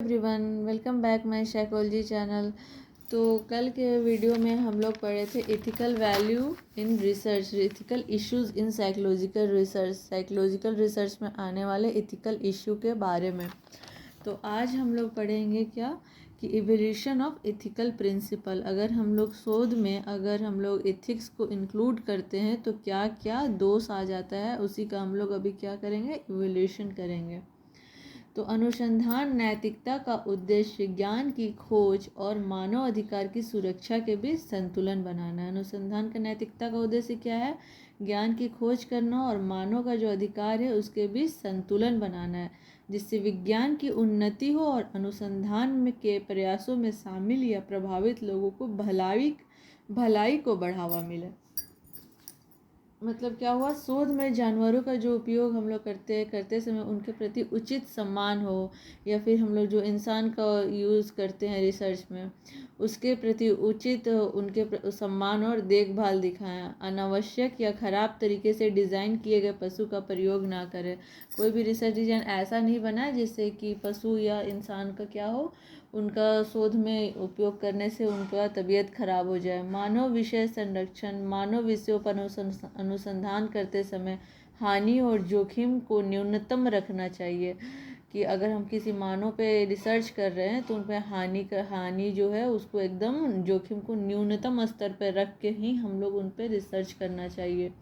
Everyone, welcome back my psychology channel. तो कल के वीडियो में हम लोग पढ़े थे ethical value in research, ethical issues in psychological research में आने वाले एथिकल इश्यू के बारे में। तो आज हम लोग पढ़ेंगे क्या कि इवोल्यूशन ऑफ एथिकल प्रिंसिपल। अगर हम लोग शोध में अगर हम लोग एथिक्स को इंक्लूड करते हैं तो क्या क्या दोष आ जाता है, उसी का हम लोग अभी क्या करेंगे, इवोल्यूशन करेंगे। तो अनुसंधान नैतिकता का उद्देश्य ज्ञान की खोज और मानव अधिकार की सुरक्षा के बीच संतुलन बनाना है। अनुसंधान का नैतिकता का उद्देश्य क्या है? ज्ञान की खोज करना और मानव का जो अधिकार है उसके बीच संतुलन बनाना है, जिससे विज्ञान की उन्नति हो और अनुसंधान में के प्रयासों में शामिल या प्रभावित लोगों को भलाई को बढ़ावा मिले। मतलब क्या हुआ, शोध में जानवरों का जो उपयोग हम लोग करते समय उनके प्रति उचित सम्मान हो, या फिर हम लोग जो इंसान का यूज़ करते हैं रिसर्च में उसके प्रति उचित उनके सम्मान और देखभाल दिखाएं। अनावश्यक या ख़राब तरीके से डिज़ाइन किए गए पशु का प्रयोग ना करें। कोई भी रिसर्च डिज़ाइन ऐसा नहीं बनाए जिससे कि पशु या इंसान का क्या हो, उनका शोध में उपयोग करने से उनका तबीयत खराब हो जाए। मानव विषय संरक्षण, मानव विषयों पर अनुसंधान करते समय हानि और जोखिम को न्यूनतम रखना चाहिए। कि अगर हम किसी मानव पे रिसर्च कर रहे हैं तो उन पे हानि जो है उसको एकदम जोखिम को न्यूनतम स्तर पर रख के ही हम लोग उन पे रिसर्च करना चाहिए।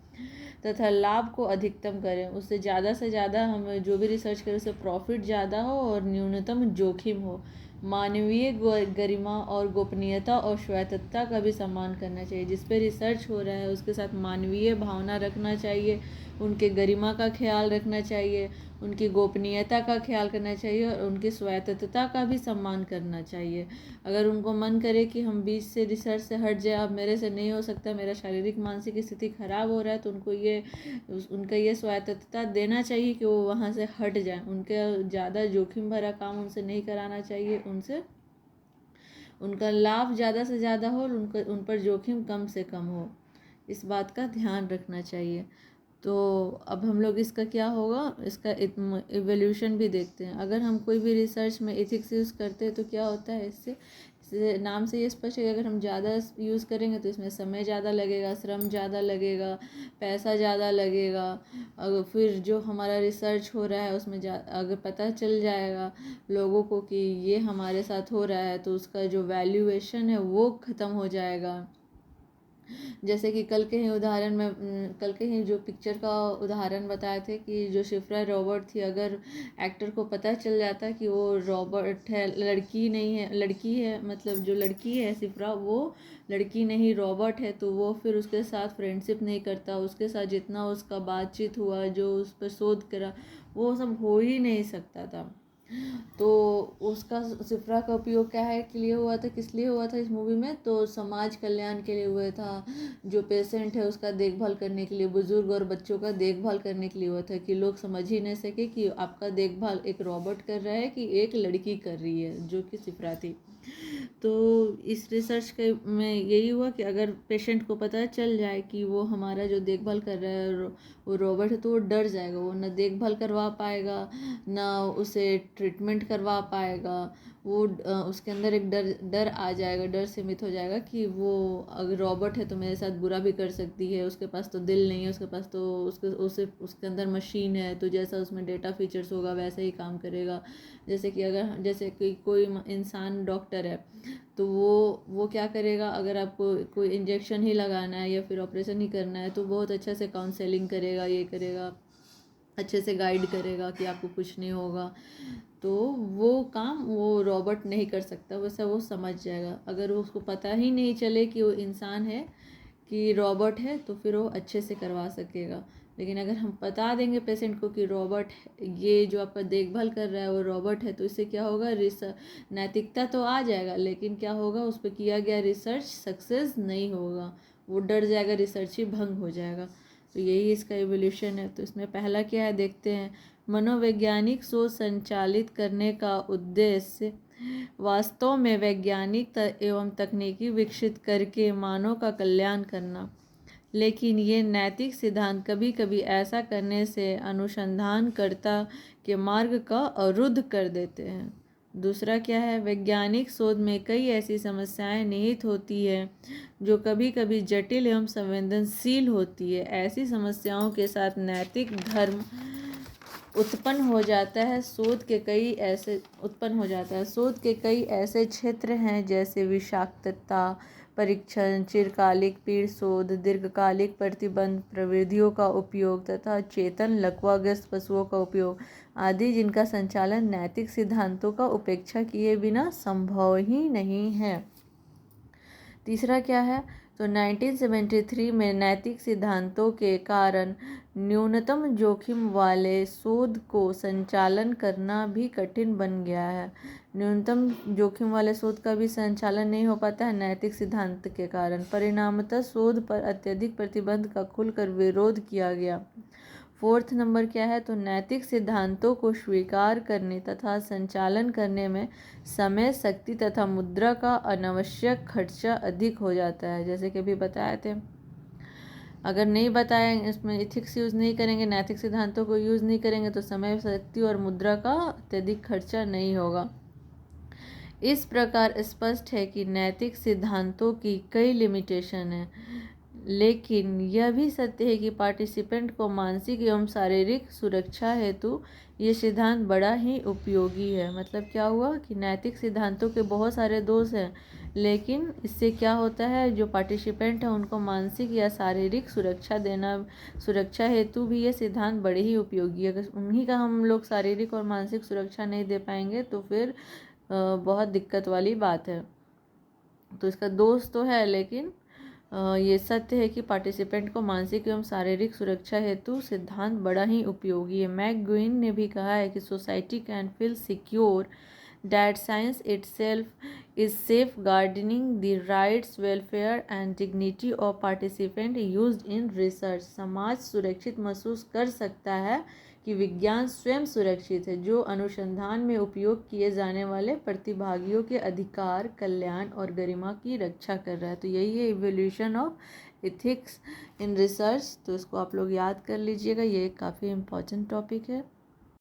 तथा लाभ को अधिकतम करें, उससे ज़्यादा से ज़्यादा हम जो भी रिसर्च करें उससे प्रॉफिट ज़्यादा हो और न्यूनतम जोखिम हो। मानवीय गरिमा और गोपनीयता और स्वायत्तता का भी सम्मान करना चाहिए। जिस पे रिसर्च हो रहा है उसके साथ मानवीय भावना रखना चाहिए, उनके गरिमा का ख्याल रखना चाहिए, उनकी गोपनीयता का ख्याल करना चाहिए और उनकी स्वायत्तता का भी सम्मान करना चाहिए। अगर उनको मन करे कि हम बीच से रिसर्च से हट जाए, अब मेरे से नहीं हो सकता, मेरा शारीरिक मानसिक स्थिति खराब हो रहा है, तो उनका ये स्वायत्तता देना चाहिए कि वो वहाँ से हट जाए। उनके ज़्यादा जोखिम भरा काम उनसे नहीं कराना चाहिए, उनका लाभ ज़्यादा से ज़्यादा हो और उन पर जोखिम कम से कम हो, इस बात का ध्यान रखना चाहिए। तो अब हम लोग इसका क्या होगा, इसका इवोल्यूशन भी देखते हैं। अगर हम कोई भी रिसर्च में एथिक्स यूज़ करते हैं तो क्या होता है, इससे नाम से ये स्पष्ट है कि अगर हम ज़्यादा यूज़ करेंगे तो इसमें समय ज़्यादा लगेगा, श्रम ज़्यादा लगेगा, पैसा ज़्यादा लगेगा। अगर फिर जो हमारा रिसर्च हो रहा है उसमें अगर पता चल जाएगा लोगों को कि ये हमारे साथ हो रहा है तो उसका जो वैल्यूएशन है वो ख़त्म हो जाएगा। जैसे कि कल के ही जो पिक्चर का उदाहरण बताए थे कि जो शिफ्रा रॉबर्ट थी, अगर एक्टर को पता चल जाता कि वो रॉबर्ट है, लड़की नहीं है, लड़की है, मतलब जो लड़की है शिफ्रा वो लड़की नहीं रॉबर्ट है, तो वो फिर उसके साथ फ्रेंडशिप नहीं करता, उसके साथ जितना उसका बातचीत हुआ, जो उस पर शोध करा, वो सब हो ही नहीं सकता था। तो उसका शिफ्रा का उपयोग क्या है के लिए हुआ था, किस लिए हुआ था इस मूवी में, तो समाज कल्याण के लिए हुआ था। जो पेशेंट है उसका देखभाल करने के लिए, बुजुर्ग और बच्चों का देखभाल करने के लिए हुआ था, कि लोग समझ ही नहीं सके कि आपका देखभाल एक रॉबोट कर रहा है कि एक लड़की कर रही है, जो कि शिफ्रा थी। तो इस रिसर्च के में यही हुआ कि अगर पेशेंट को पता चल जाए कि वो हमारा जो देखभाल कर रहा है वो रॉबर्ट है, तो वो डर जाएगा, वो न देखभाल करवा पाएगा ना उसे ट्रीटमेंट करवा पाएगा। वो उसके अंदर एक डर आ जाएगा, डर सीमित हो जाएगा कि वो अगर रॉबर्ट है तो मेरे साथ बुरा भी कर सकती है, उसके पास तो दिल नहीं है, उसके पास तो उसके अंदर मशीन है, तो जैसा उसमें डेटा फीचर्स होगा वैसे ही काम करेगा। जैसे कि कोई इंसान डॉक्टर है तो वो क्या करेगा, अगर आपको कोई इंजेक्शन ही लगाना है या फिर ऑपरेशन ही करना है तो बहुत अच्छे से काउंसलिंग करेगा, ये करेगा, अच्छे से गाइड करेगा कि आपको कुछ नहीं होगा। तो वो काम वो रॉबर्ट नहीं कर सकता, वैसा वो समझ जाएगा। अगर उसको पता ही नहीं चले कि वो इंसान है कि रॉबर्ट है तो फिर वो अच्छे से करवा सकेगा। लेकिन अगर हम बता देंगे पेशेंट को कि रॉबर्ट, ये जो आपका देखभाल कर रहा है वो रॉबर्ट है, तो इससे क्या होगा, नैतिकता तो आ जाएगा, लेकिन क्या होगा, उस पर किया गया रिसर्च सक्सेस नहीं होगा, वो डर जाएगा, रिसर्च ही भंग हो जाएगा। तो यही इसका इवोल्यूशन है। तो इसमें पहला क्या है देखते हैं, मनोवैज्ञानिक सोच संचालित करने का उद्देश्य वास्तव में वैज्ञानिक एवं तकनीकी विकसित करके मानव का कल्याण करना। लेकिन ये नैतिक सिद्धांत कभी कभी ऐसा करने से अनुसंधानकर्ता के मार्ग का अवरुद्ध कर देते हैं। दूसरा क्या है, वैज्ञानिक शोध में कई ऐसी समस्याएं निहित होती है जो कभी कभी जटिल एवं संवेदनशील होती है। ऐसी समस्याओं के साथ नैतिक धर्म उत्पन्न हो जाता है। शोध के कई ऐसे क्षेत्र हैं जैसे विषाक्तता परीक्षण, चिरकालिक पीड़ शोध, दीर्घकालिक प्रतिबंध प्रविधियों का उपयोग तथा चेतन लकवाग्रस्त पशुओं का उपयोग आदि, जिनका संचालन नैतिक सिद्धांतों का उपेक्षा किए बिना संभव ही नहीं है। तीसरा क्या है, तो 1973 में नैतिक सिद्धांतों के कारण न्यूनतम जोखिम वाले शोध को संचालन करना भी कठिन बन गया है। न्यूनतम जोखिम वाले शोध का भी संचालन नहीं हो पाता है नैतिक सिद्धांत के कारण। परिणामतः शोध पर अत्यधिक प्रतिबंध का खुलकर विरोध किया गया। फोर्थ नंबर क्या है, तो नैतिक सिद्धांतों को स्वीकार करने तथा संचालन करने में समय, शक्ति तथा मुद्रा का अनावश्यक खर्चा अधिक हो जाता है। जैसे कि अभी बताए थे, अगर नहीं बताएंगे, इसमें इथिक्स यूज़ नहीं करेंगे, नैतिक सिद्धांतों को यूज़ नहीं करेंगे तो समय, शक्ति और मुद्रा का अत्यधिक खर्चा नहीं होगा। इस प्रकार स्पष्ट है कि नैतिक सिद्धांतों की कई लिमिटेशन हैं, लेकिन यह भी सत्य है कि पार्टिसिपेंट को मानसिक एवं शारीरिक सुरक्षा हेतु ये सिद्धांत बड़ा ही उपयोगी है। मतलब क्या हुआ कि नैतिक सिद्धांतों के बहुत सारे दोष हैं, लेकिन इससे क्या होता है, जो पार्टिसिपेंट है उनको मानसिक या शारीरिक सुरक्षा हेतु भी ये सिद्धांत बड़े ही उपयोगी है। अगर उन्हीं का हम लोग शारीरिक और मानसिक सुरक्षा नहीं दे पाएंगे तो फिर बहुत दिक्कत वाली बात है। तो इसका दोष तो है, लेकिन ये सत्य है कि पार्टिसिपेंट को मानसिक एवं शारीरिक सुरक्षा हेतु सिद्धांत बड़ा ही उपयोगी है। मैकगुइन ने भी कहा है कि society can feel secure that science itself is safe gardening the rights, welfare and dignity of participant used in research. समाज सुरक्षित महसूस कर सकता है कि विज्ञान स्वयं सुरक्षित है, जो अनुसंधान में उपयोग किए जाने वाले प्रतिभागियों के अधिकार, कल्याण और गरिमा की रक्षा कर रहा है। तो यही है evolution of ethics in research. तो इसको आप लोग याद कर लीजिएगा, ये काफ़ी इम्पोर्टेंट टॉपिक है।